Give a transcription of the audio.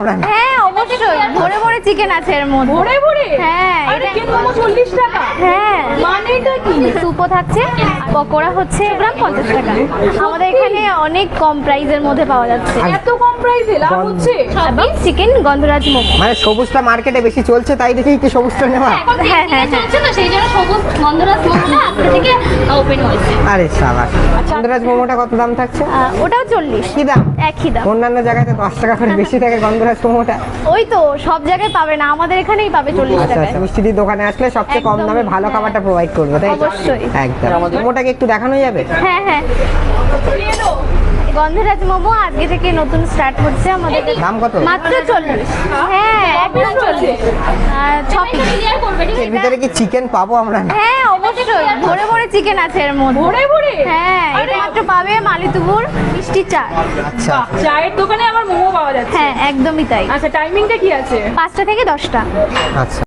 হ্যাঁ অবশ্যই, ভরে ভরে চিকেন আছে এর মধ্যে। ভরে ভরে? হ্যাঁ, এটা চিকেন মোমো 40 টাকা? হ্যাঁ, মানেটা কি? সুপো থাকছে, পকোড়া হচ্ছে গ্রাম 50 টাকা। আমাদের এখানে অনেক কম প্রাইসের মধ্যে পাওয়া যাচ্ছে। এত কম প্রাইসে লাভ হচ্ছে? এবং চিকেন গন্ধরাজ মোমো। মানে সবুজটা মার্কেটে বেশি চলছে তাই দেখেই কি সবুজটা নেওয়া? হ্যাঁ হ্যাঁ হ্যাঁ, চলছে তো, সেই জন্য সবুজ গন্ধরাজ মোমোটা আজকে থেকে ওপেন হয়েছে। আরে সাবাস। গন্ধরাজ মোমোটা কত দাম থাকছে? ওটাও 40। কি দাম? একই দাম। অন্যান্য জায়গায় তো 10 টাকা করে বেশি থাকে গন্ধরাজ মোমোটা। ওই তো সব জায়গায় পাবে না, আমাদের এখানেই পাবে 40 আচ্ছা টাকায়। আচ্ছা, মিষ্টির দোকানে আসলে সবচেয়ে কম একদম, দামে ভালো হ্যাঁ। খাবারটা প্রোভাইড করবে, তাই তো? অবশ্যই। একদম। মোমোটাকে একটু দেখানো যাবে? হ্যাঁ হ্যাঁ, গন্ধরাজ মোমো আজকে থেকে নতুন স্টার্ট হচ্ছে আমাদের। দাম কত? মাত্র 40। হ্যাঁ একদম 40। আর ক্লিয়ার করবে ঠিক এর ভিতরে কি চিকেন পাবো আমরা? হ্যাঁ অবশ্যই, ভরে ভরে চিকেন আছে এর মধ্যে। ভরে ভরে? হ্যাঁ, এটা মাত্র পাবে মালিতুপুর মিষ্টি চা। আচ্ছা চায়ের দোকানে আমার মোমো পাওয়া যাচ্ছে? হ্যাঁ একদমই তাই। আচ্ছা, টাইমিংটা কি আছে? 5টা থেকে 10টা। আচ্ছা।